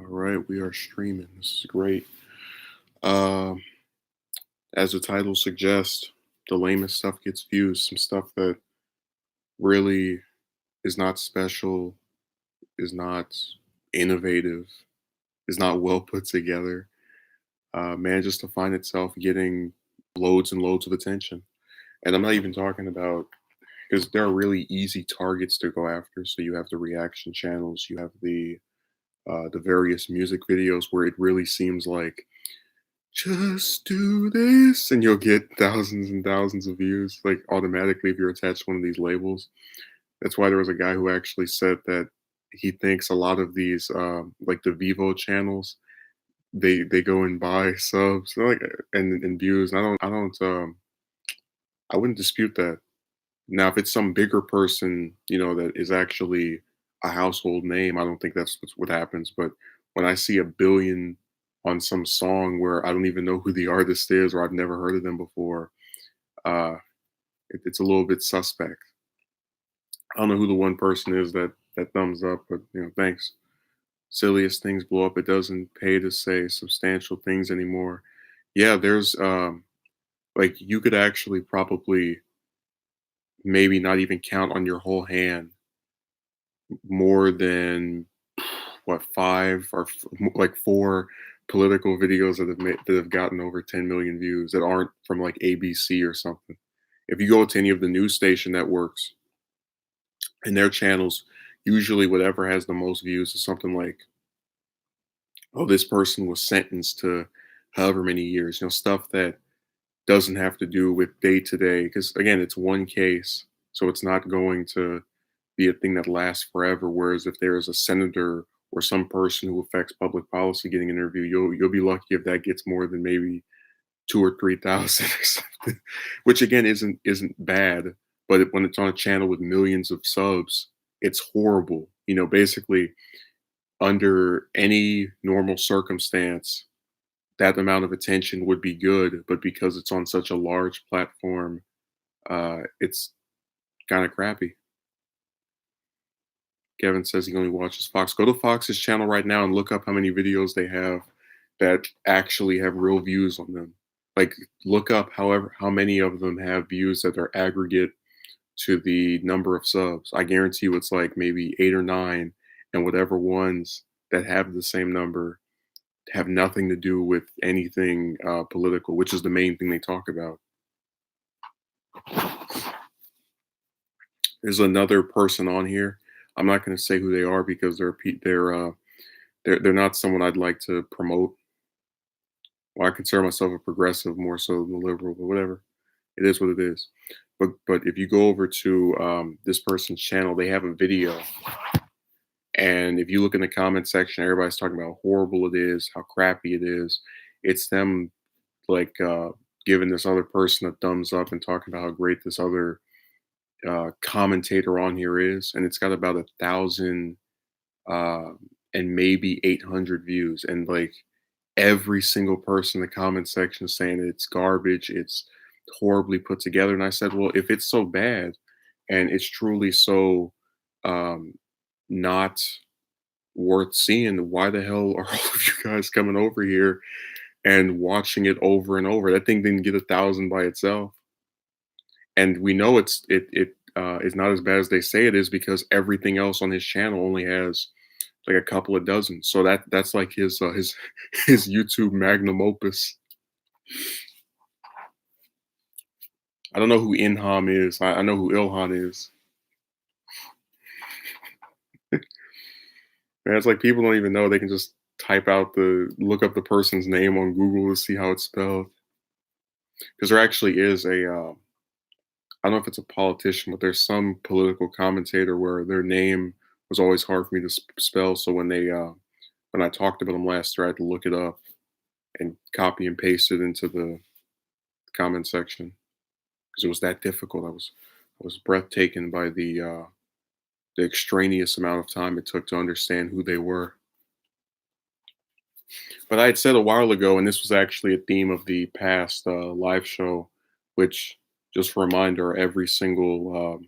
All right, we are streaming. This is great. Um, as the title suggests, the lamest stuff gets views. Some stuff that really is not special, is not innovative, is not well put together, manages to find itself getting loads and loads of attention. And I'm not even talking about because there are really easy targets to go after. So you have the reaction channels, you have the various music videos where it really seems like just do this and you'll get thousands and thousands of views like automatically if you're attached to one of these labels. That's why there was a guy who actually said that he thinks a lot of these like the Vivo channels they go and buy subs like and views. And I wouldn't dispute that. Now if it's some bigger person, that is actually a household name, I don't think that's what happens. But when I see a billion on some song where I don't even know who the artist is or I've never heard of them before, uh, it's a little bit suspect. I don't know who the one person is that thumbs up, but thanks. Silliest things blow up. It doesn't pay to say substantial things anymore. Yeah, there's like you could actually probably maybe not even count on your whole hand more than what five or like four political videos that have gotten over 10 million views that aren't from like ABC or something. If you go to any of the news station networks and their channels, usually whatever has the most views is something like, oh, this person was sentenced to however many years, stuff that doesn't have to do with day to day. Because again, it's one case, so it's not going to be a thing that lasts forever. Whereas if there is a senator or some person who affects public policy getting an interview, you'll be lucky if that gets more than maybe two or three thousand or something. Which again isn't bad, but when it's on a channel with millions of subs, it's horrible. Basically under any normal circumstance, that amount of attention would be good, but because it's on such a large platform, it's kind of crappy. Kevin says he only watches Fox. Go to Fox's channel right now and look up how many videos they have that actually have real views on them. Like look up however how many of them have views that are aggregate to the number of subs. I guarantee you it's like maybe eight or nine, and whatever ones that have the same number have nothing to do with anything political, which is the main thing they talk about. There's another person on here. I'm not going to say who they are because they're not someone I'd like to promote. Well, I consider myself a progressive more so than a liberal, but whatever. It is what it is. But if you go over to this person's channel, they have a video, and if you look in the comment section, everybody's talking about how horrible it is, how crappy it is. It's them like giving this other person a thumbs up and talking about how great this other commentator on here is, and it's got about 1,000 uh, and maybe 800 views, and like every single person in the comment section is saying it's garbage, it's horribly put together. And I said, well, if it's so bad and it's truly so um, not worth seeing, why the hell are all of you guys coming over here and watching it over and over? That thing didn't get 1,000 by itself, and we know it is not as bad as they say it is because everything else on his channel only has like a couple of dozen. So that's like his his YouTube magnum opus. I don't know who Inham is. I know who Ilhan is. Man, it's like people don't even know. They can just look up the person's name on Google to see how it's spelled. Because there actually is I don't know if it's a politician, but there's some political commentator where their name was always hard for me to spell. So when I talked about them last year, I had to look it up and copy and paste it into the comment section because it was that difficult. I was breathtaken by the extraneous amount of time it took to understand who they were. But I had said a while ago, and this was actually a theme of the past live show, which, just a reminder, every single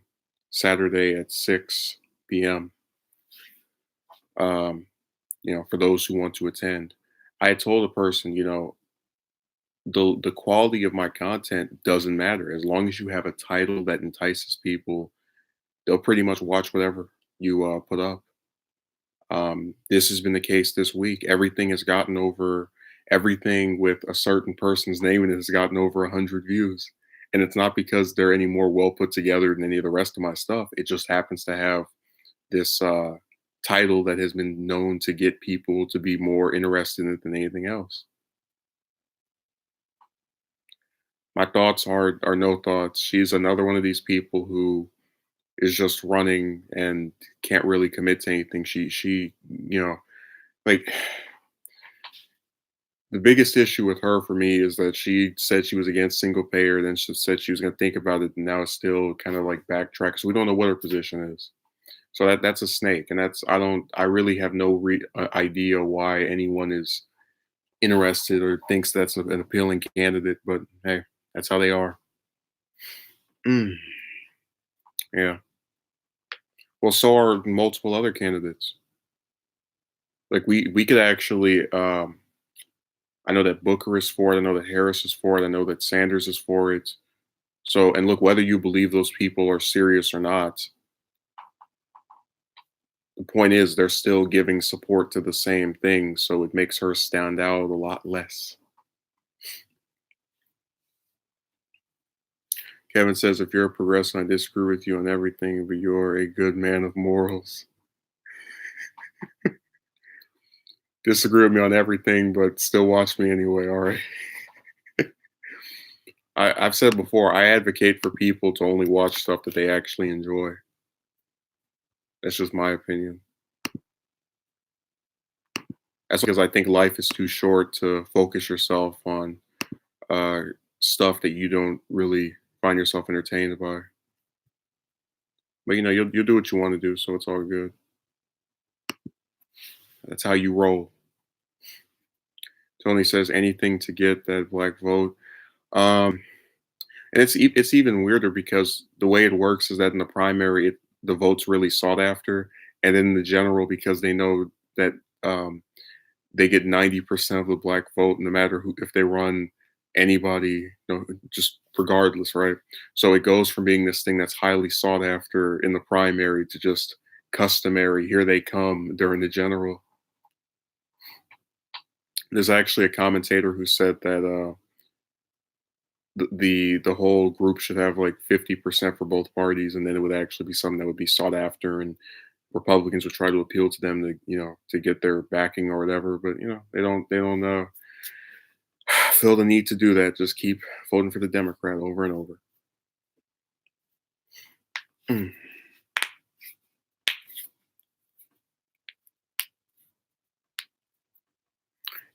Saturday at 6 p.m. Um, for those who want to attend. I had told a person, the quality of my content doesn't matter as long as you have a title that entices people. They'll pretty much watch whatever you put up. This has been the case this week. Everything with a certain person's name in it has gotten over 100 views, and it's not because they're any more well put together than any of the rest of my stuff. It just happens to have this title that has been known to get people to be more interested in it than anything else. My thoughts are no thoughts. She's another one of these people who is just running and can't really commit to anything. Like the biggest issue with her for me is that she said she was against single payer, then she said she was going to think about it, and now it's still kind of like backtrack. So we don't know what her position is. So that's a snake, and I really have no idea why anyone is interested or thinks that's an appealing candidate. But hey, that's how they are. Mm, yeah. Well, so are multiple other candidates. Like we could actually. I know that Booker is for it. I know that Harris is for it. I know that Sanders is for it. So, and look, whether you believe those people are serious or not, the point is they're still giving support to the same thing. So it makes her stand out a lot less. Kevin says, if you're a progressive, I disagree with you on everything, but you're a good man of morals. Disagree with me on everything, but still watch me anyway. All right. I've said before, I advocate for people to only watch stuff that they actually enjoy. That's just my opinion. That's because I think life is too short to focus yourself on uh, stuff that you don't really find yourself entertained by. But you'll do what you want to do, so it's all good. That's how you roll. Tony says anything to get that black vote. Um, and it's even weirder because the way it works is that in the primary, the vote's really sought after, and then in the general, because they know that um, they get 90% of the black vote, no matter who, if they run anybody, just regardless, right? So it goes from being this thing that's highly sought after in the primary to just customary. Here they come during the general. There's actually a commentator who said that the whole group should have like 50% for both parties, and then it would actually be something that would be sought after, and Republicans would try to appeal to them to to get their backing or whatever. But they don't feel the need to do that. Just keep voting for the Democrat over and over. Mm.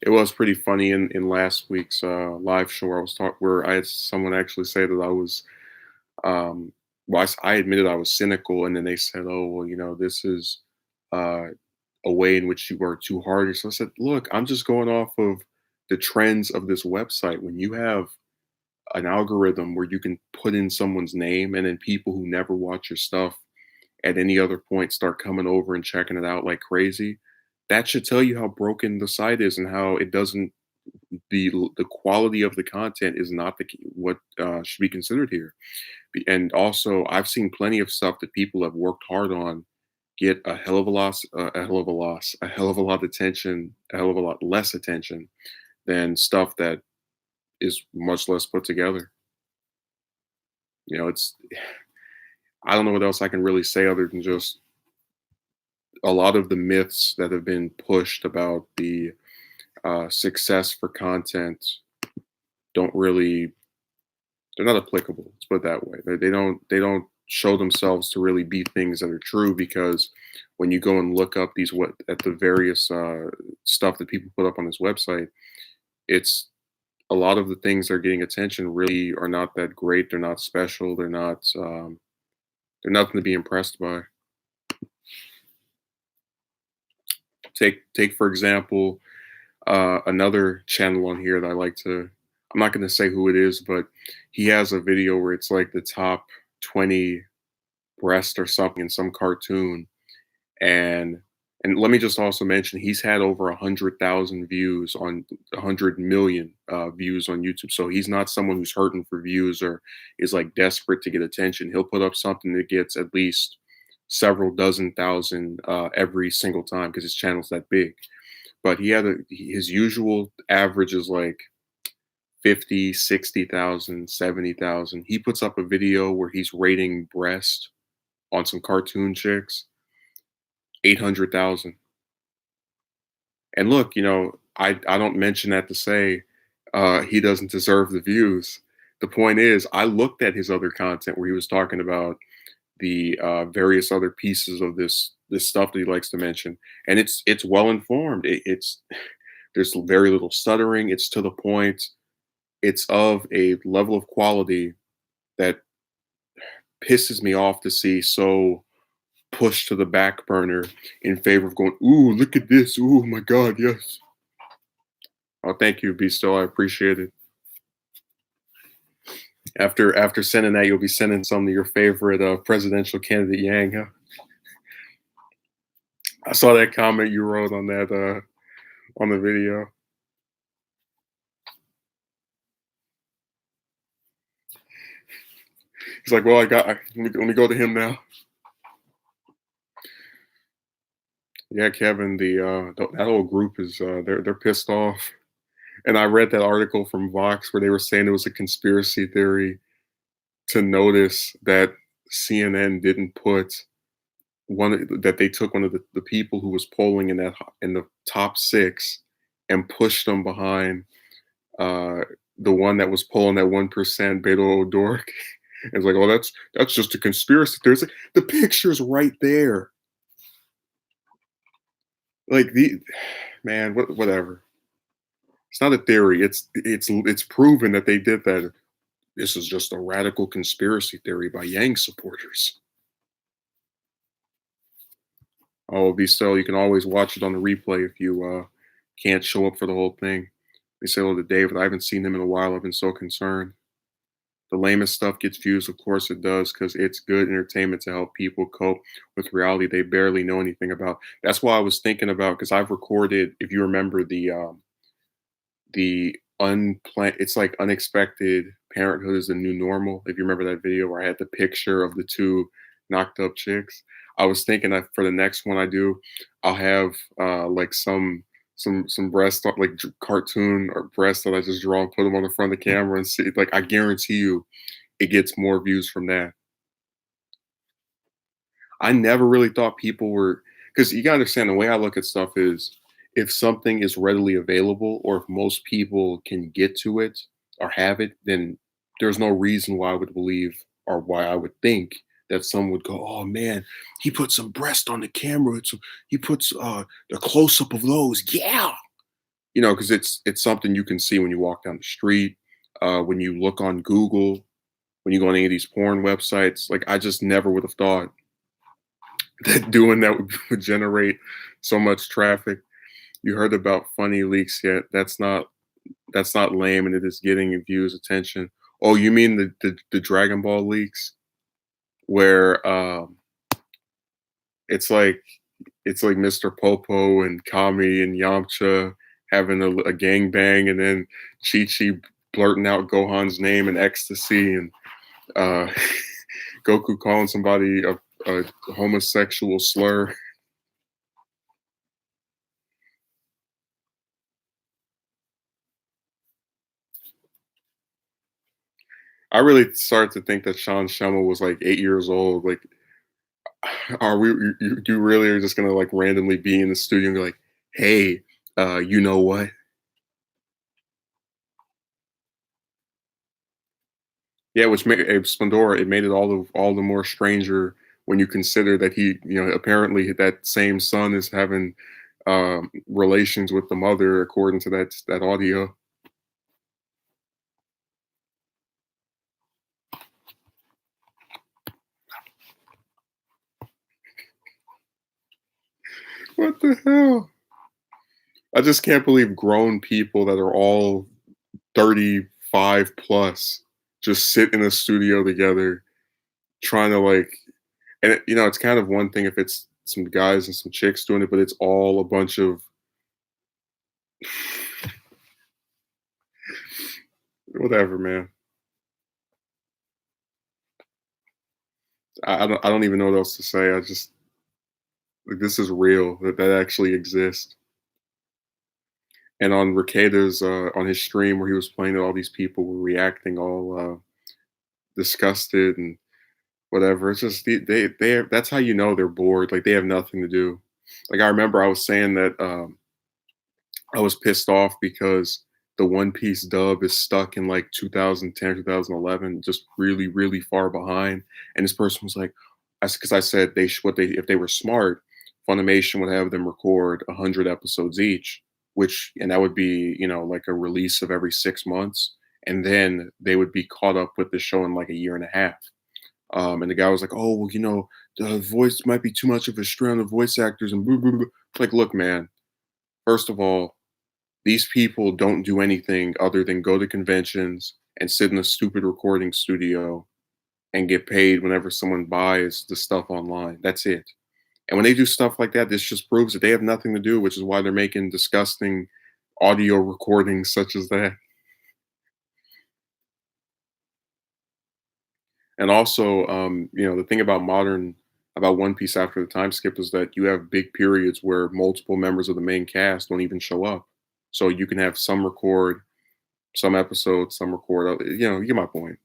It was pretty funny in last week's live show where I had someone actually say that I was well, I admitted I was cynical, and then they said, "Oh, well, this is uh, a way in which you work too hard." So I said, "Look, I'm just going off of the trends of this website. When you have an algorithm where you can put in someone's name, and then people who never watch your stuff at any other point start coming over and checking it out like crazy, that should tell you how broken the site is and how it doesn't the quality of the content is not what should be considered here. And also, I've seen plenty of stuff that people have worked hard on get a hell of a loss, a hell of a lot of attention, a hell of a lot less attention than stuff that is much less put together. It's I don't know what else I can really say other than just a lot of the myths that have been pushed about the success for content don't really they're not applicable. Let's put it that way. They don't show themselves to really be things that are true, because when you go and look up these what at the various stuff that people put up on this website, it's a lot of the things that are getting attention really are not that great. They're not special. They're nothing to be impressed by. Take for example another channel on here that I like to. I'm not going to say who it is, but he has a video where it's like the top 20 breast or something in some cartoon, and And let me just also mention he's had over 100,000 views on 100 million views on YouTube. So he's not someone who's hurting for views or is like desperate to get attention. He'll put up something that gets at least several dozen thousand every single time because his channel's that big. But his usual average is like 50, 60,000, 70,000. He puts up a video where he's rating breast on some cartoon chicks, 800,000. And look, I don't mention that to say he doesn't deserve the views. The point is, I looked at his other content where he was talking about the various other pieces of this stuff that he likes to mention, and it's well informed. It's there's very little stuttering. It's to the point. It's of a level of quality that pisses me off to see so pushed to the back burner in favor of going, "Ooh, look at this! Ooh, my God, yes." Oh, thank you, Beasto. I appreciate it. After sending that, you'll be sending some to your favorite presidential candidate, Yang. Huh? I saw that comment you wrote on that on the video. He's like, "Well, let me go to him now." Yeah, Kevin, that whole group is they're pissed off. And I read that article from Vox where they were saying it was a conspiracy theory to notice that CNN didn't put that they took one of the people who was polling in the top six and pushed them behind uh, the one that was polling at 1%, Beto O'Rourke. It's like, oh, that's just a conspiracy theory. It's like, the picture's right there. Like the man, whatever. It's not a theory. It's proven that they did that. This is just a radical conspiracy theory by Yang supporters. Oh, be so you can always watch it on the replay if you can't show up for the whole thing. They say hello to David. I haven't seen him in a while. I've been so concerned. The lamest stuff gets views, of course it does, because it's good entertainment to help people cope with reality they barely know anything about. That's why I was thinking about because I've recorded, if you remember the unplanned, it's like unexpected parenthood is the new normal. If you remember that video where I had the picture of the two knocked up chicks, I was thinking that for the next one I do, I'll have like some breast like cartoon or breasts that I just draw and put them on the front of the camera and see. Like I guarantee you, it gets more views from that. I never really thought people were because you gotta understand the way I look at stuff is if something is readily available or if most people can get to it or have it, then there's no reason why I would believe or why I would think that someone would go, "Oh man, he put some breast on the camera. He puts the close up of those. Yeah." Because it's something you can see when you walk down the street, when you look on Google, when you go on any of these porn websites. Like I just never would have thought that doing that would generate so much traffic. You heard about funny leaks yet? That's not lame, and it is getting views, attention. Oh, you mean the Dragon Ball leaks where it's like it's like Mr. Popo and Kami and Yamcha having a gang bang, and then Chi Chi blurting out Gohan's name in ecstasy, and uh, Goku calling somebody a homosexual slur. I really started to think that Sean Schemmel was like 8 years old. Like, are we? You really are just gonna like randomly be in the studio and be like, "Hey, you know what?" Yeah, which made Splendora. It made it all the more stranger when you consider that apparently that same son is having relations with the mother, according to that audio. What the hell? I just can't believe grown people that are all 35 plus just sit in a studio together trying to like, and it's kind of one thing if it's some guys and some chicks doing it, but it's all a bunch of whatever, man. I don't even know what else to say. I just like this is real that actually exists. And on Rekeda's on his stream where he was playing it, all these people were reacting all disgusted and whatever. It's just they that's how you know they're bored. Like they have nothing to do. Like I remember I was saying that I was pissed off because the One Piece dub is stuck in like 2010, 2011, just really, really far behind. And this person was like, because I said what they if they were smart, Funimation would have them record 100 episodes each, and that would be like a release of every 6 months, and then they would be caught up with the show in like a year and a half. And the guy was like, "Oh, well, the voice might be too much of a strain on the voice actors and blah, blah, blah." It's like, look, man. First of all, these people don't do anything other than go to conventions and sit in a stupid recording studio and get paid whenever someone buys the stuff online. That's it. And when they do stuff like that, this just proves that they have nothing to do, which is why they're making disgusting audio recordings such as that. And also, the thing about One Piece after the time skip is that you have big periods where multiple members of the main cast don't even show up. So you can have some record some episodes, some record. You get my point.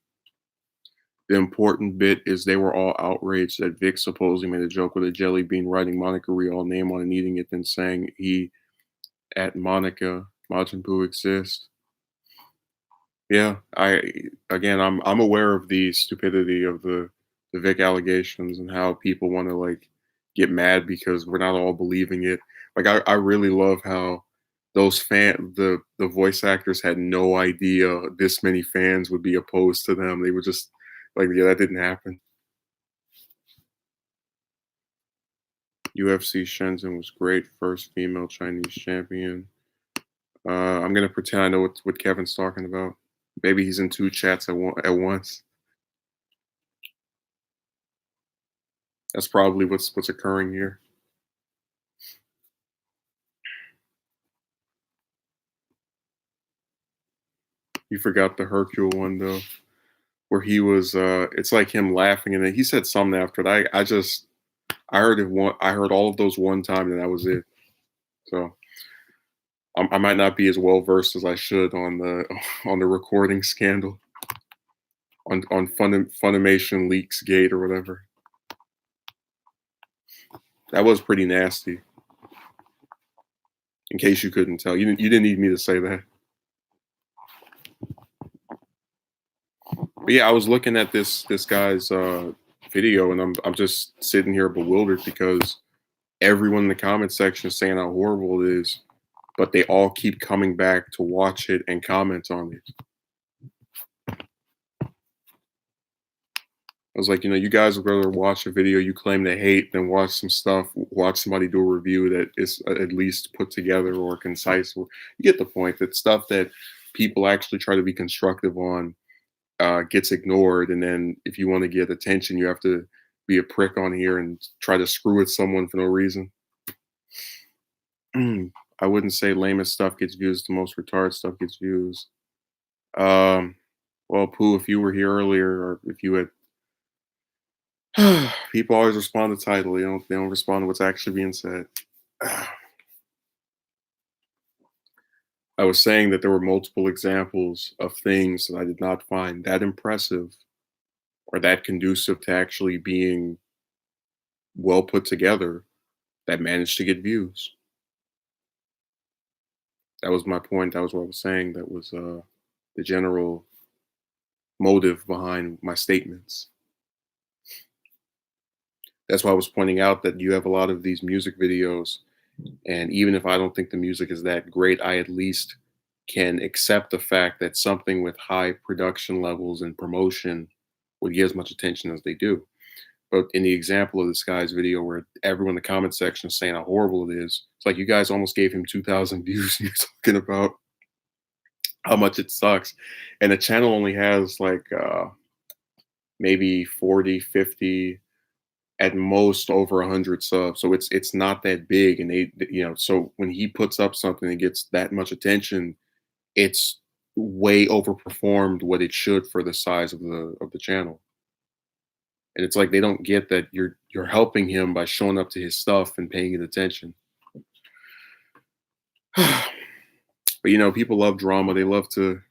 The important bit is they were all outraged that Vic supposedly made a joke with a jelly bean writing Monica Rial name on and eating it, then saying he at Monica Majin Buu exists. Yeah, I'm aware of the stupidity of the Vic allegations and how people want to like get mad because we're not all believing it. Like I really love how the voice actors had no idea this many fans would be opposed to them. They were just like, yeah, that didn't happen. UFC Shenzhen was great, first female Chinese champion. I'm gonna pretend I know what Kevin's talking about. Maybe he's in two chats at once. That's probably what's occurring here. You forgot the Hercule one though, where he was. It's like him laughing, and then he said something after that. I heard it one. I heard all of those one time, and that was it. So I might not be as well versed as I should on the on the recording scandal on Funimation Leaks Gate or whatever. That was pretty nasty. In case you couldn't tell, you didn't need me to say that. But yeah, I was looking at this guy's video, and I'm just sitting here bewildered because everyone in the comment section is saying how horrible it is, but they all keep coming back to watch it and comment on it. I was like, you guys would rather watch a video you claim to hate than watch somebody do a review that is at least put together or concise. You get the point that stuff that people actually try to be constructive on gets ignored. And then if you want to get attention, you have to be a prick on here and try to screw with someone for no reason. I wouldn't say lamest stuff gets views. The most retarded stuff gets views. Well, Pooh, if you were here earlier, or if you had people always respond to title. They don't respond to what's actually being said. I was saying that there were multiple examples of things that I did not find that impressive or that conducive to actually being well put together that managed to get views. That was my point. That was what I was saying. That was the general motive behind my statements. That's why I was pointing out that you have a lot of these music videos. And even if I don't think the music is that great, I at least can accept the fact that something with high production levels and promotion would get as much attention as they do. But in the example of this guy's video where everyone in the comment section is saying how horrible it is, it's like you guys almost gave him 2,000 views and you're talking about how much it sucks. And the channel only has like maybe 40, 50 at most over 100 subs. So it's not that big, and so when he puts up something that gets that much attention, it's way overperformed what it should for the size of the channel. And it's like they don't get that you're helping him by showing up to his stuff and paying it attention. But people love drama. They love to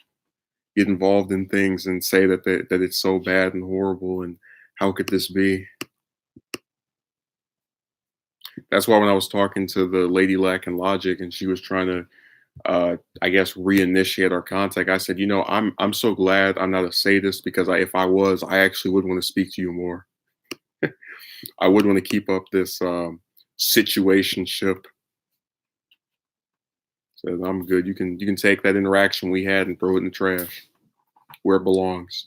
get involved in things and say that it's so bad and horrible and how could this be? That's why when I was talking to the lady lacking logic and she was trying to I guess reinitiate our contact, I said, I'm so glad I'm not a sadist because if I was, I actually would want to speak to you more. I would want to keep up this situationship. So I'm good. You can take that interaction we had and throw it in the trash where it belongs.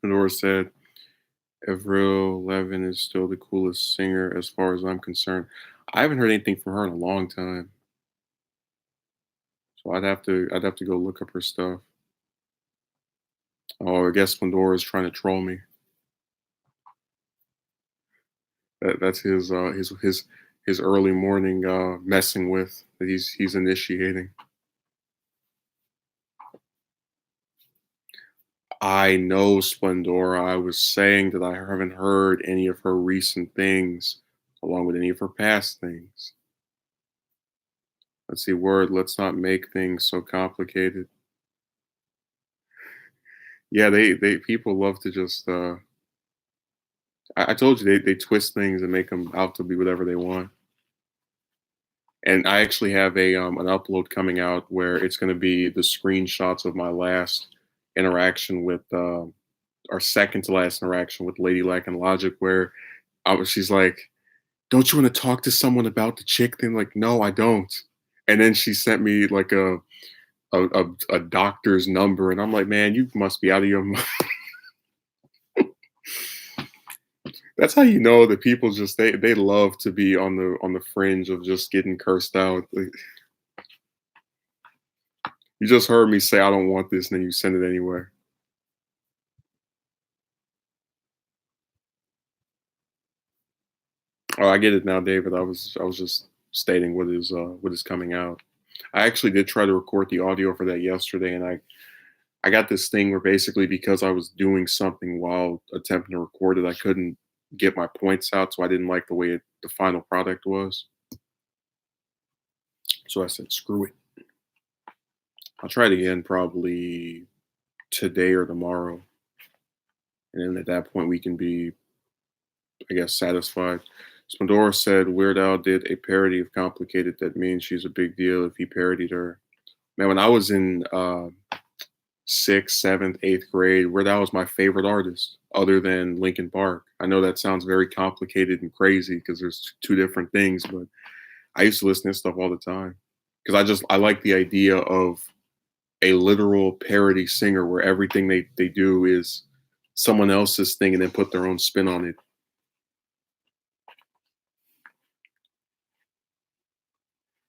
Honora said, Avril Levin is still the coolest singer as far as I'm concerned. I haven't heard anything from her in a long time, so I'd have to go look up her stuff. Oh, I guess Pandora is trying to troll me. That's his early morning messing with that he's initiating. I know Splendora. I was saying that I haven't heard any of her recent things, along with any of her past things. Let's see, word. Let's not make things so complicated. Yeah, they people love to just. I told you they twist things and make them out to be whatever they want. And I actually have an upload coming out where it's going to be the screenshots of my last interaction with our second to last interaction with Lady Lack and Logic, where she's like, "Don't you want to talk to someone about the chick thing?" Like, no, I don't. And then she sent me like a doctor's number, and I'm like, man, you must be out of your mind. That's how you know that people just they love to be on the fringe of just getting cursed out. Like, you just heard me say I don't want this, and then you send it anyway. Oh, I get it now, David. I was just stating what is coming out. I actually did try to record the audio for that yesterday, and I got this thing where basically because I was doing something while attempting to record it, I couldn't get my points out, so I didn't like the way the final product was. So I said, screw it. I'll try it again probably today or tomorrow, and then at that point we can be, I guess, satisfied. Spandora said Weird Al did a parody of "Complicated." That means she's a big deal if he parodied her. Man, when I was in sixth, seventh, eighth grade, Weird Al was my favorite artist, other than Linkin Park. I know that sounds very complicated and crazy because there's two different things, but I used to listen to stuff all the time because I like the idea of a literal parody singer where everything they do is someone else's thing and then put their own spin on it.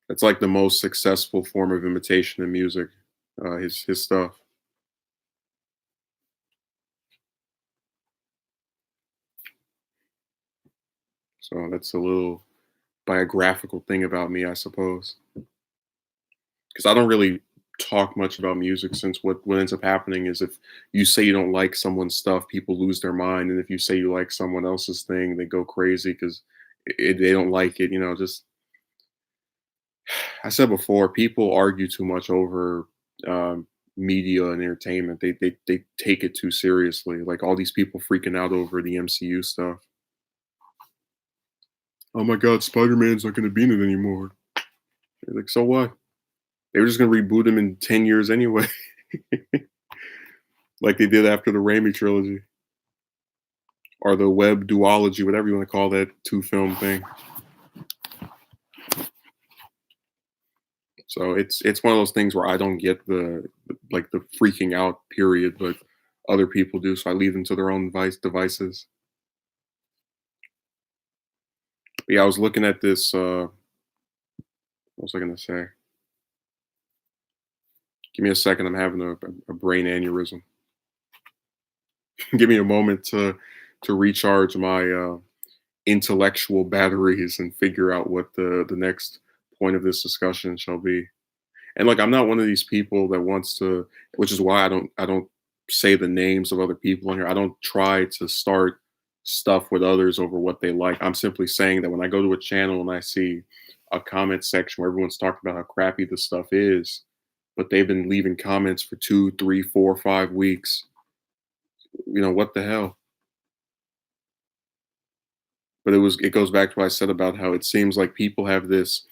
It's like the most successful form of imitation in music. His stuff. So that's a little biographical thing about me, I suppose. Because I don't really talk much about music since what ends up happening is if you say you don't like someone's stuff, people lose their mind, and if you say you like someone else's thing, they go crazy because they don't like it. Just I said before, people argue too much over media and entertainment. They take it too seriously. Like all these people freaking out over the MCU stuff. Oh my God, Spider Man's not going to be in it anymore. Like, so what? They were just going to reboot him in 10 years anyway, like they did after the Raimi trilogy or the web duology, whatever you want to call that two-film thing. So it's one of those things where I don't get the freaking out period, but other people do. So I leave them to their own devices. But yeah, I was looking at this. What was I going to say? Give me a second. I'm having a brain aneurysm. Give me a moment to recharge my intellectual batteries and figure out what the next point of this discussion shall be. And like I'm not one of these people that wants to, which is why I don't say the names of other people on here. I don't try to start stuff with others over what they like. I'm simply saying that when I go to a channel and I see a comment section where everyone's talking about how crappy the stuff is, but they've been leaving comments for 2, 3, 4, 5 weeks. What the hell? But it goes back to what I said about how it seems like people have this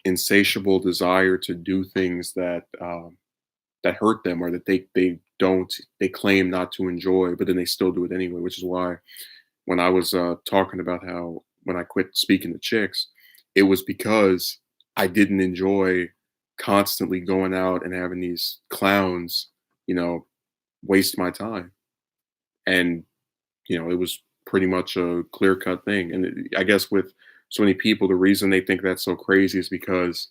insatiable desire to do things that hurt them or that they claim not to enjoy, but then they still do it anyway. Which is why when I was talking about how when I quit speaking to chicks, it was because I didn't enjoy constantly going out and having these clowns, you know, waste my time. And it was pretty much a clear cut thing. And I guess with so many people, the reason they think that's so crazy is because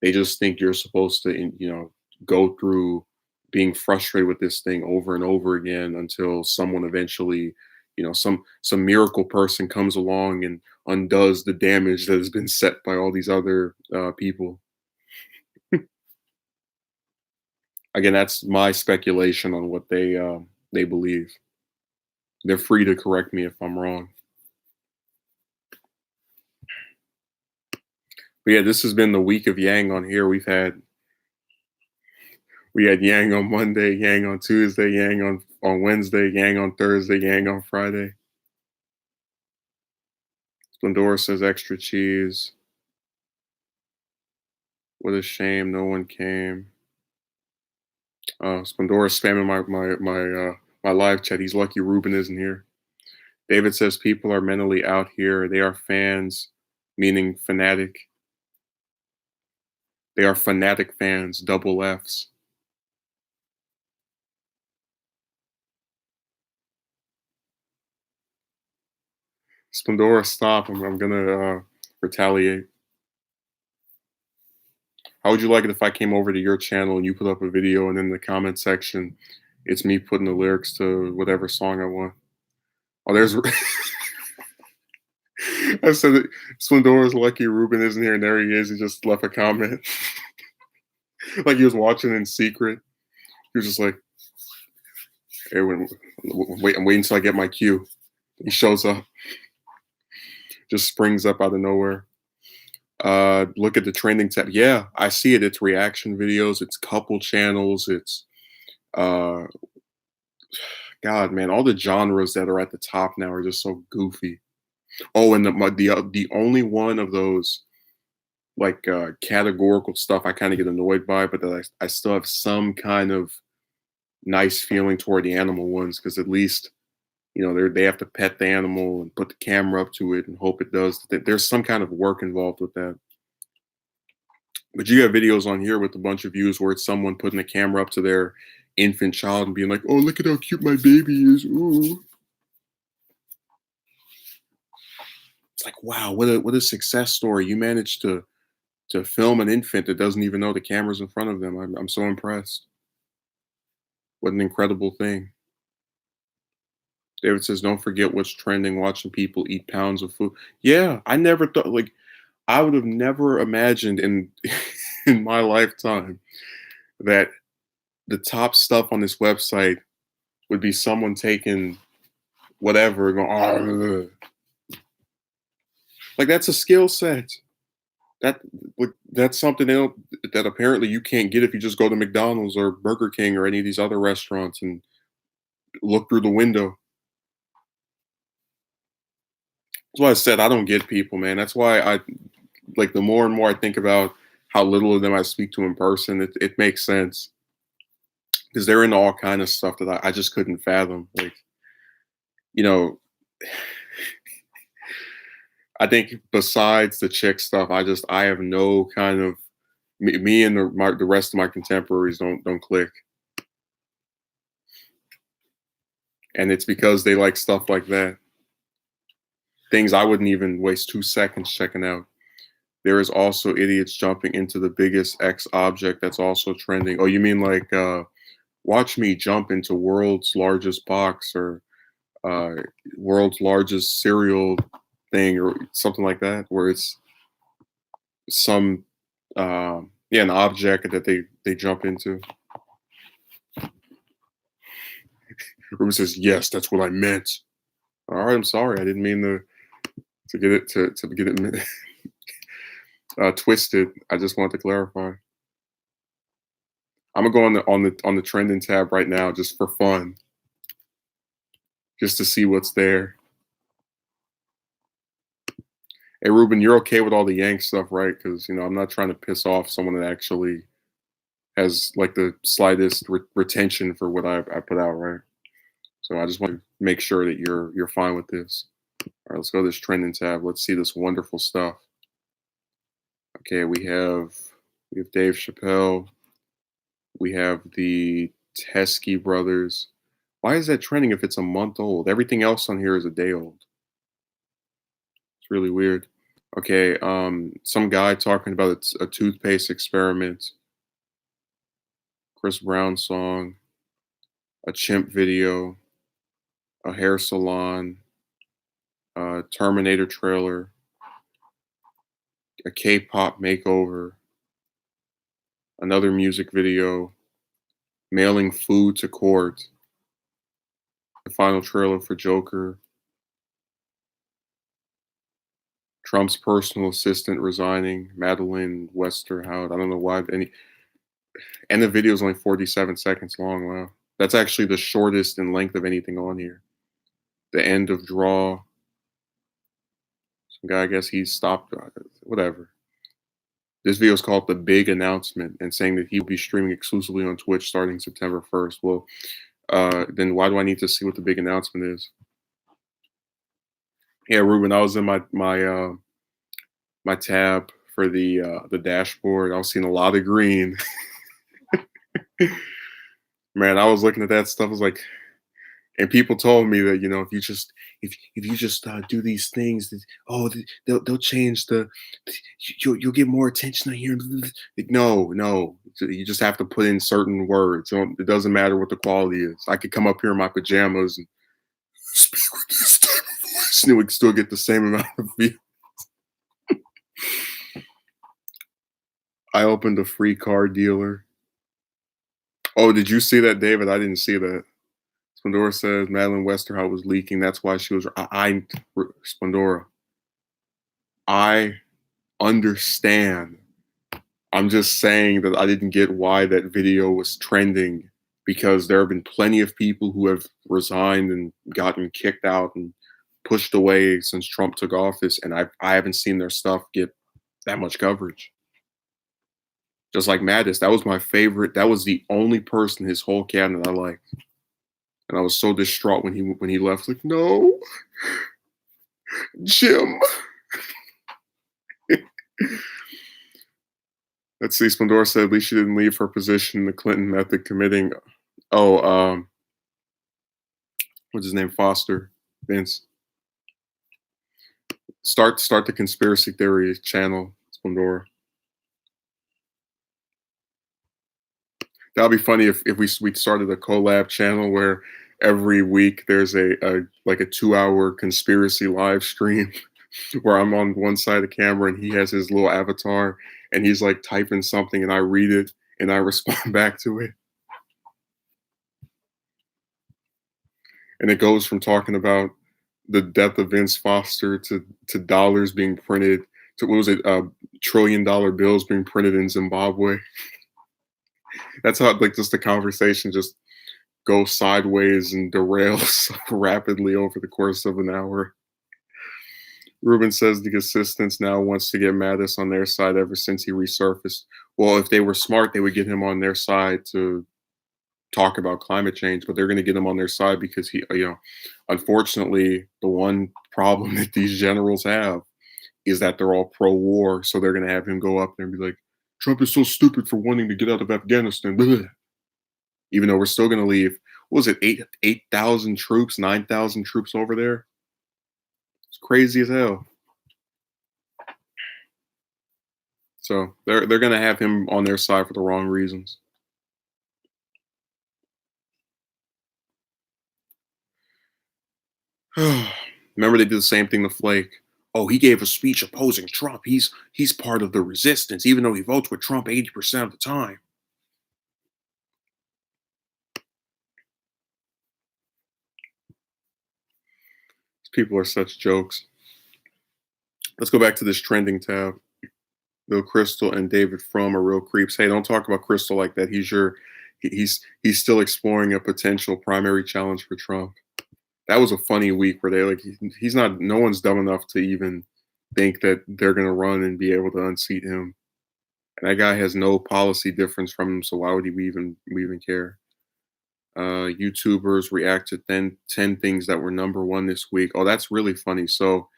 they just think you're supposed to, go through being frustrated with this thing over and over again until someone eventually, some miracle person comes along and undoes the damage that has been set by all these other people. Again, that's my speculation on what they believe. They're free to correct me if I'm wrong. But yeah, this has been the week of Yang on here. We had Yang on Monday, Yang on Tuesday, Yang on Wednesday, Yang on Thursday, Yang on Friday. Splendora says extra cheese. What a shame no one came. Splendora spamming my live chat. He's lucky Ruben isn't here. David says people are mentally out here. They are fans, meaning fanatic. They are fanatic fans, double Fs. Splendora, stop. I'm gonna retaliate. How would you like it if I came over to your channel and you put up a video and in the comment section, it's me putting the lyrics to whatever song I want? Oh, there's. I said that Splendora's lucky Ruben isn't here, and there he is. He just left a comment. Like he was watching in secret. He was just like, hey, wait, I'm waiting until I get my cue. He shows up, just springs up out of nowhere. Look at the trending tab. Yeah, I see it. It's reaction videos, it's couple channels, it's uh God, man, all the genres that are at the top now are just so goofy. Oh, and the only one of those like categorical stuff I kind of get annoyed by, but that I still have some kind of nice feeling toward the animal ones because at least they have to pet the animal and put the camera up to it and hope it does. There's some kind of work involved with that. But you have videos on here with a bunch of views where it's someone putting a camera up to their infant child and being like, "Oh, look at how cute my baby is." Ooh. It's like, wow, what a success story. You managed to film an infant that doesn't even know the camera's in front of them. I'm so impressed. What an incredible thing. David says, "Don't forget what's trending, watching people eat pounds of food." Yeah, I never thought like I would have never imagined in in my lifetime that the top stuff on this website would be someone taking whatever going, "Argh." Like that's a skill set. That that's something that apparently you can't get if you just go to McDonald's or Burger King or any of these other restaurants and look through the window. That's why I said I don't get people, man. That's why I like the more and more I think about how little of them I speak to in person, it makes sense because they're into all kind of stuff that I just couldn't fathom. Like, you know, I think besides the chick stuff, I have no kind of me and the rest of my contemporaries don't click, and it's because they like stuff like that, things I wouldn't even waste 2 seconds checking out. There is also idiots jumping into the biggest X object that's also trending. Oh, you mean like watch me jump into world's largest box or uh world's largest cereal thing or something like that, where it's some yeah, an object that they jump into. Ruben says, "Yes, that's what I meant." All right, I'm sorry. I didn't mean to get it to get it twisted. I just wanted to clarify. I'm gonna go on the trending tab right now just for fun, just to see what's there. Hey, Ruben, you're okay with all the Yank stuff, right? Because I'm not trying to piss off someone that actually has like the slightest retention for what I put out, right? So I just want to make sure that you're fine with this. All right, let's go to this trending tab. Let's see this wonderful stuff. Okay, we have Dave Chappelle. We have the Teskey brothers. Why is that trending if it's a month old? Everything else on here is a day old. It's really weird. Okay, some guy talking about a toothpaste experiment, Chris Brown song, a chimp video, a hair salon, a Terminator trailer, a K-pop makeover, another music video, mailing food to court, the final trailer for Joker, Trump's personal assistant resigning, Madeline Westerhout. I don't know why and the video is only 47 seconds long. Wow. That's actually the shortest in length of anything on here. The end of Draw. Some guy, I guess he stopped, whatever. This video is called The Big Announcement and saying that he will be streaming exclusively on Twitch starting September 1st. Well, then why do I need to see what the big announcement is? Yeah, Ruben, I was in my tab for the dashboard. I was seeing a lot of green. Man, I was looking at that stuff. I was like, and people told me that if you just do these things, that, oh, they'll change you'll get more attention on here. Like, no, no, you just have to put in certain words. It doesn't matter what the quality is. I could come up here in my pajamas and speak with this type of voice, and it would still get the same amount of views. I opened a free car dealer. Oh, did you see that, David? I didn't see that. Spandora says Madeline Westerhout was leaking. That's why she was. Spandora. I understand. I'm just saying that I didn't get why that video was trending because there have been plenty of people who have resigned and gotten kicked out and pushed away since Trump took office, and I haven't seen their stuff get that much coverage. Just like Mattis, that was my favorite. That was the only person his whole cabinet I liked, and I was so distraught when he left. Like, no, Jim. Let's see. Spandora said at least she didn't leave her position in the Clinton method committing. Oh, what's his name? Foster, Vince. Start the conspiracy theory channel, Spandora. That'd be funny if we started a collab channel where every week there's a like a 2 hour conspiracy live stream where I'm on one side of the camera and he has his little avatar and he's like typing something and I read it and I respond back to it. And it goes from talking about the death of Vince Foster to dollars being printed to what was it, $1 trillion bills being printed in Zimbabwe. That's how like just the conversation just goes sideways and derails rapidly over the course of an hour. Ruben says the assistants now wants to get Mattis on their side ever since he resurfaced. Well, if they were smart, they would get him on their side to talk about climate change, but they're going to get him on their side because unfortunately, the one problem that these generals have is that they're all pro-war. So they're going to have him go up there and be like, Trump is so stupid for wanting to get out of Afghanistan. Even though we're still going to leave, what was it, 8,000 troops, 9,000 troops over there? It's crazy as hell. So they're gonna have him on their side for the wrong reasons. Remember they did the same thing to Flake. Oh, he gave a speech opposing Trump. He's part of the resistance, even though he votes with Trump 80% of the time. People are such jokes. Let's go back to this trending tab. Bill Crystal and David Frum are real creeps. Hey, don't talk about Crystal like that. He's still exploring a potential primary challenge for Trump. That was a funny week where they like he's not no one's dumb enough to even think that they're gonna run and be able to unseat him. And that guy has no policy difference from him, so why would we even care? YouTubers react to 10 things that were number one this week. Oh, that's really funny. So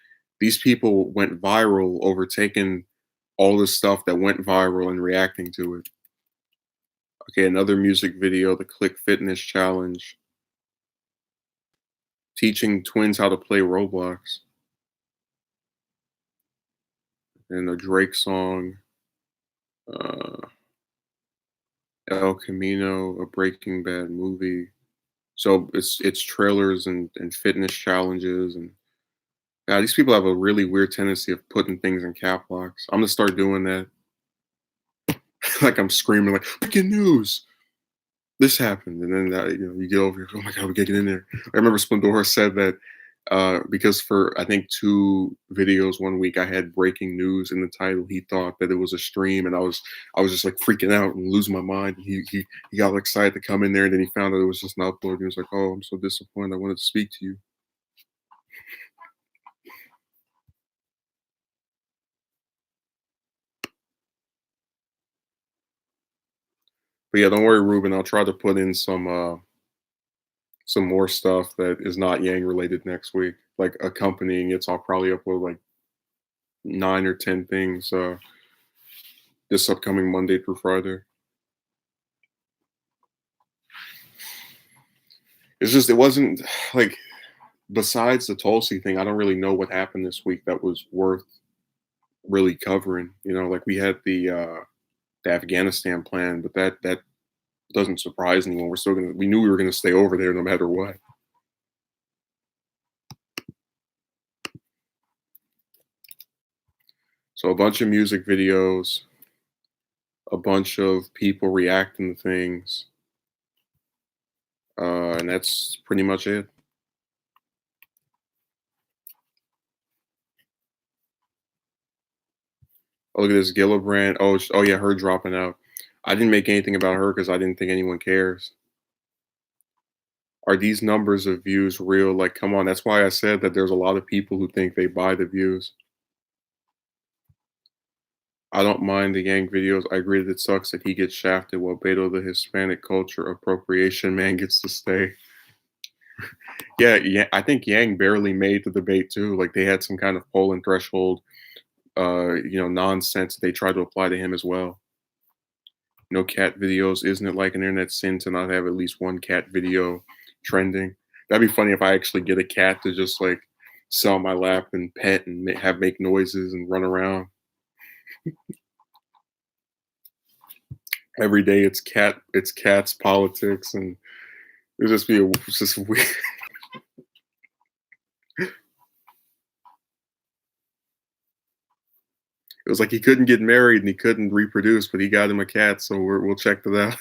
these people went viral over taking all this stuff that went viral and reacting to it. Okay, another music video, the Click Fitness Challenge, teaching twins how to play Roblox, and a Drake song, uh, El Camino, a Breaking Bad movie. So it's trailers and fitness challenges and yeah, these people have a really weird tendency of putting things in cap locks. I'm gonna start doing that. Like I'm screaming like breaking news. This happened, and then you get over here. Oh my god, we gotta get in there. I remember Splendora said that because for I think 2 videos one week I had breaking news in the title. He thought that it was a stream, and I was just like freaking out and losing my mind. He got excited to come in there, and then he found out it was just an upload. He was like, "Oh, I'm so disappointed. I wanted to speak to you." But yeah, don't worry, Ruben. I'll try to put in some more stuff that is not Yang related next week, like accompanying it. So I'll probably upload like 9 or 10 things this upcoming Monday through Friday. It's just it wasn't like besides the Tulsi thing, I don't really know what happened this week that was worth really covering. Like we had the Afghanistan plan, but that doesn't surprise anyone. We knew we were gonna stay over there no matter what. So a bunch of music videos, a bunch of people reacting to things, and that's pretty much it. Oh, look at this Gillibrand. Oh yeah, her dropping out. I didn't make anything about her because I didn't think anyone cares. Are these numbers of views real? Like, come on. That's why I said that there's a lot of people who think they buy the views. I don't mind the Yang videos. I agree that it sucks that he gets shafted while Beto, the Hispanic culture appropriation man, gets to stay. Yeah, yeah. I think Yang barely made the debate too. Like they had some kind of polling threshold, nonsense they tried to apply to him as well. No cat videos. Isn't it like an internet sin to not have at least one cat video trending? That'd be funny if I actually get a cat to just like sit on my lap and pet and have make noises and run around. Every day it's cats, politics, and it's just weird. It was like he couldn't get married and he couldn't reproduce, but he got him a cat, so we'll check that out.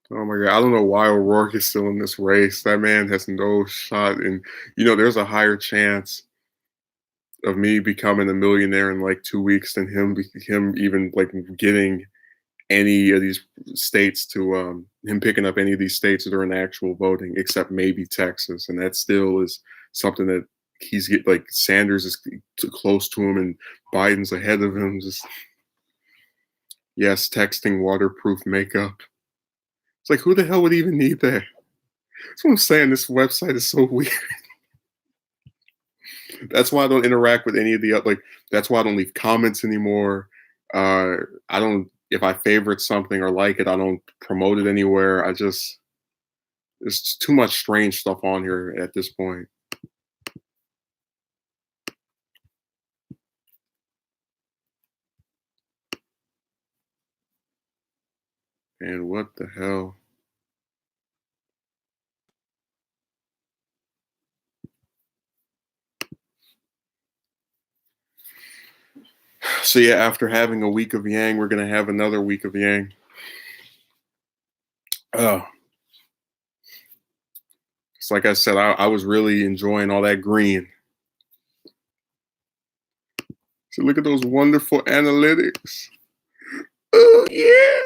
Oh my god, I don't know why O'Rourke is still in this race. That man has no shot, and there's a higher chance of me becoming a millionaire in like 2 weeks than him even like getting any of these states to him picking up any of these states during the actual voting, except maybe Texas, and that still is something that like Sanders is too close to him and Biden's ahead of him. Just yes, texting waterproof makeup. It's like who the hell would even need that? That's what I'm saying. This website is so weird. That's why I don't interact with any of the like. That's why I don't leave comments anymore. I don't. If I favorite something or like it, I don't promote it anywhere. There's too much strange stuff on here at this point. And what the hell? So yeah, after having a week of Yang, we're gonna have another week of Yang. Oh, it's like I said, I was really enjoying all that green. So look at those wonderful analytics. Oh yeah.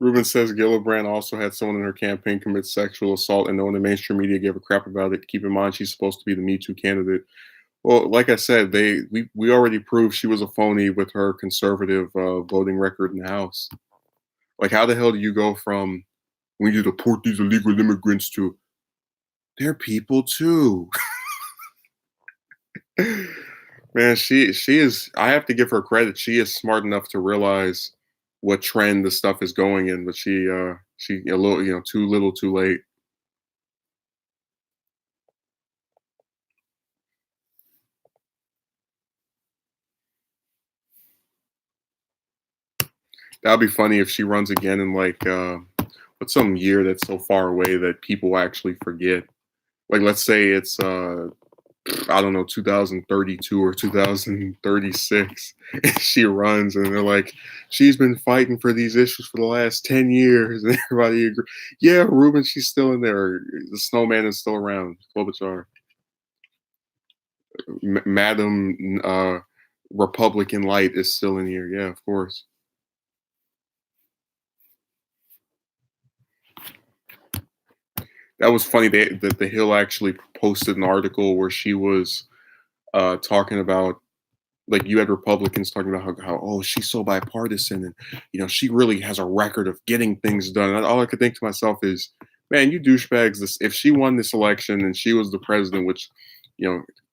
Ruben says Gillibrand also had someone in her campaign commit sexual assault, and no one in the mainstream media gave a crap about it. Keep in mind, she's supposed to be the Me Too candidate. Well, like I said, we already proved she was a phony with her conservative voting record in the House. Like, how the hell do you go from we need to deport these illegal immigrants to they're people too? Man, she is. I have to give her credit. She is smart enough to realize what trend the stuff is going in, but she a little too little, too late. That'd be funny if she runs again in like what's some year that's so far away that people actually forget. Like let's say it's I don't know 2032 or 2036. And she runs and they're like, she's been fighting for these issues for the last 10 years, and everybody agree. Yeah, Ruben, she's still in there. The snowman is still around. Klobuchar, Madam Republican Light is still in here. Yeah, of course. That was funny that the Hill actually posted an article where she was talking about like you had Republicans talking about how oh she's so bipartisan and she really has a record of getting things done. And all I could think to myself is, man, you douchebags! This if she won this election and she was the president, which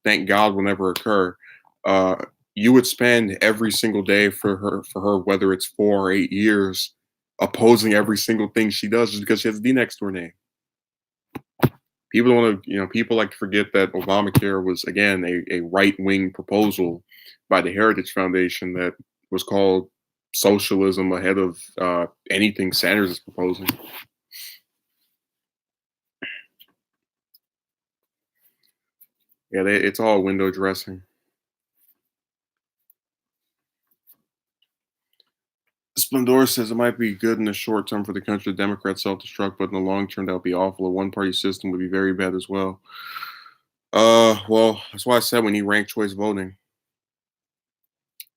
thank God will never occur, uh, you would spend every single day for her whether it's 4 or 8 years opposing every single thing she does just because she has a D next to her name. People don't want to, people like to forget that Obamacare was again a right wing proposal by the Heritage Foundation that was called socialism ahead of anything Sanders is proposing. Yeah, it's all window dressing. Splendor says it might be good in the short term for the country. The Democrats self-destruct, but in the long term, that would be awful. A one-party system would be very bad as well. Well, that's why I said we need ranked choice voting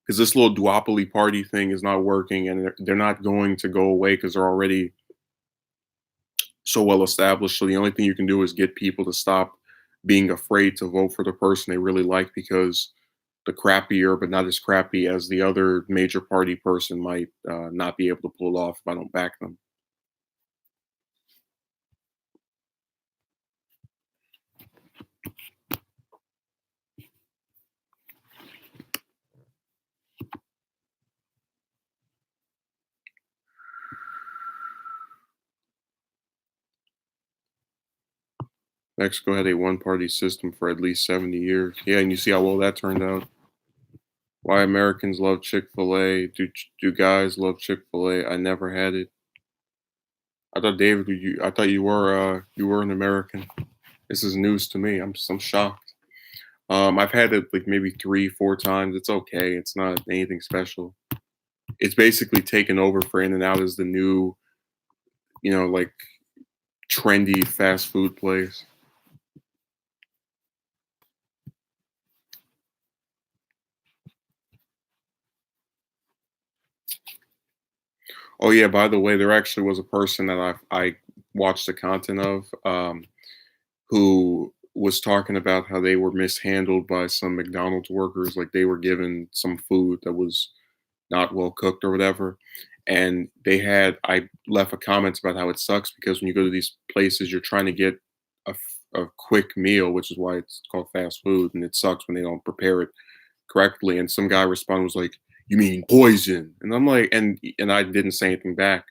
because this little duopoly party thing is not working, and they're not going to go away because they're already so well established. So the only thing you can do is get people to stop being afraid to vote for the person they really like because the crappier but not as crappy as the other major party person might not be able to pull off if I don't back them. Mexico had a one party system for at least 70 years. Yeah, and you see how well that turned out. Why Americans love Chick fil A. Do guys love Chick fil A? I never had it. I thought David, I thought you were an American. This is news to me. I'm shocked. I've had it like maybe 3, 4 times. It's okay. It's not anything special. It's basically taken over for In and Out as the new, like trendy fast food place. Oh yeah, by the way, there actually was a person that I watched the content of who was talking about how they were mishandled by some McDonald's workers, like they were given some food that was not well cooked or whatever. And I left a comment about how it sucks because when you go to these places, you're trying to get a quick meal, which is why it's called fast food, and it sucks when they don't prepare it correctly. And some guy responded was like, "You mean poison?" And I'm like, and I didn't say anything back.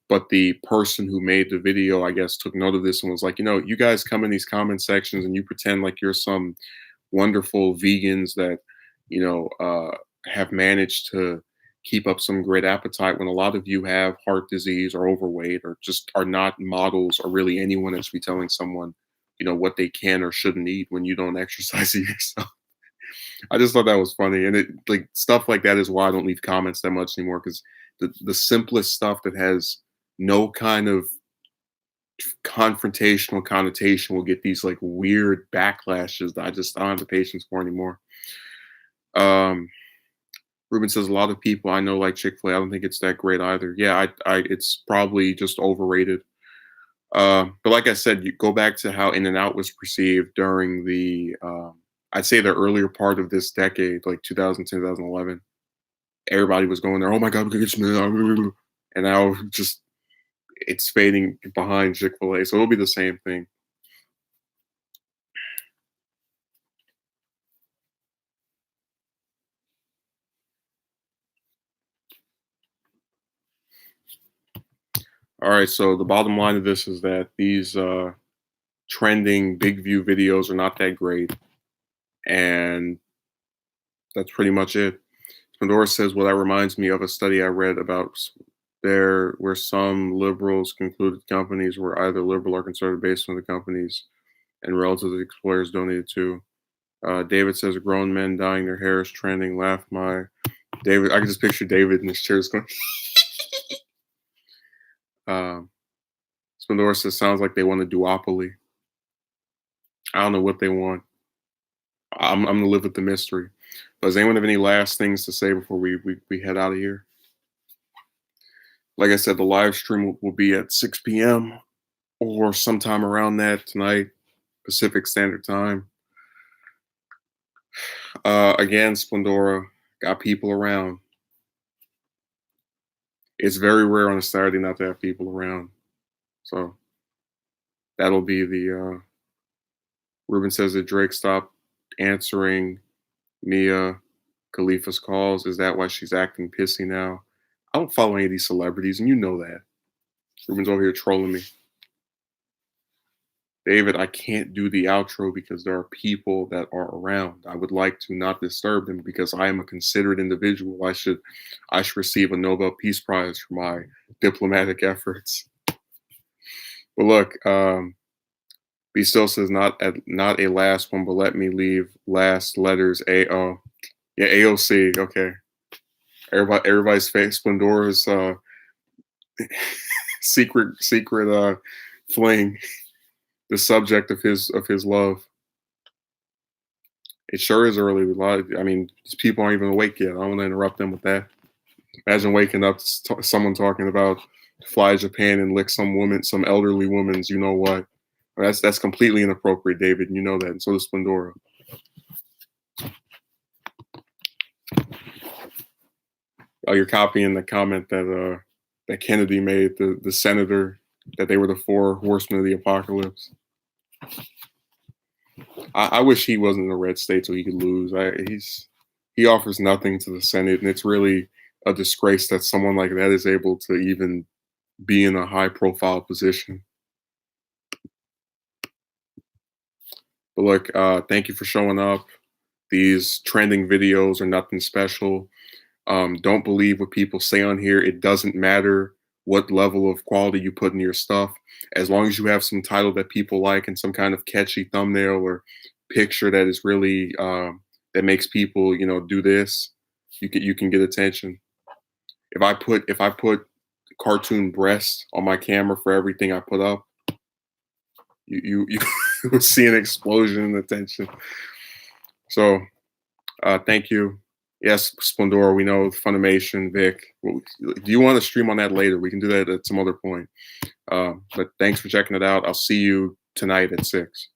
But the person who made the video, I guess, took note of this and was like, you guys come in these comment sections and you pretend like you're some wonderful vegans that, have managed to keep up some great appetite when a lot of you have heart disease or overweight or just are not models or really anyone that should be telling someone, what they can or shouldn't eat when you don't exercise it yourself. I just thought that was funny. And it like stuff like that is why I don't leave comments that much anymore because the simplest stuff that has no kind of confrontational connotation will get these like weird backlashes that I don't have the patience for anymore. Um Ruben says a lot of people I know like Chick-fil-A. I don't think it's that great either. Yeah, it's probably just overrated. But like I said, you go back to how In and Out was perceived during I'd say the earlier part of this decade, like 2010, 2011. Everybody was going there. Oh my God, we could get some In-N-Out." And now just it's fading behind Chick-fil-A. So it'll be the same thing. All right. So the bottom line of this is that these trending big view videos are not that great. And that's pretty much it. Pandora says, "Well, that reminds me of a study I read about there, where some liberals concluded companies were either liberal or conservative based on the companies and relatives the employers donated to." David says, "Grown men dyeing their hair is trending." Laugh my David. I can just picture David in his chair just going. um, Pandora says, "Sounds like they want a duopoly." I don't know what they want. I'm gonna live with the mystery. Does anyone have any last things to say before we head out of here? Like I said, the live stream will be at 6 p.m. or sometime around that tonight, Pacific Standard Time. Again, Splendora got people around. It's very rare on a Saturday not to have people around. So that'll be the. Ruben says that Drake stopped answering Mia Khalifa's calls. Is that why she's acting pissy now? I don't follow any of these celebrities, and you know that. Ruben's over here trolling me. David, I can't do the outro because there are people that are around. I would like to not disturb them because I am a considerate individual. I should receive a Nobel Peace Prize for my diplomatic efforts. But look, B still says not a last one, but let me leave last letters A-O. Yeah, AOC. Okay. Everybody's face Splendora's secret fling, the subject of his love. It sure is early. I mean, these people aren't even awake yet. I don't want to interrupt them with that. Imagine waking up to someone talking about fly to Japan and lick some elderly woman's, you know what? That's completely inappropriate, David. And you know that, and so does Splendora. Oh, you're copying the comment that Kennedy made, the senator, that they were the four horsemen of the apocalypse. I wish he wasn't in a red state so he could lose. He offers nothing to the Senate, and it's really a disgrace that someone like that is able to even be in a high profile position. But look, thank you for showing up. These trending videos are nothing special. Don't believe what people say on here. It doesn't matter what level of quality you put in your stuff. As long as you have some title that people like and some kind of catchy thumbnail or picture that is really that makes people, do this, you can get attention. If I put cartoon breasts on my camera for everything I put up, you will see an explosion in attention. So thank you. Yes, Splendora, we know Funimation, Vic. Do you want to stream on that later? We can do that at some other point. But thanks for checking it out. I'll see you tonight at 6.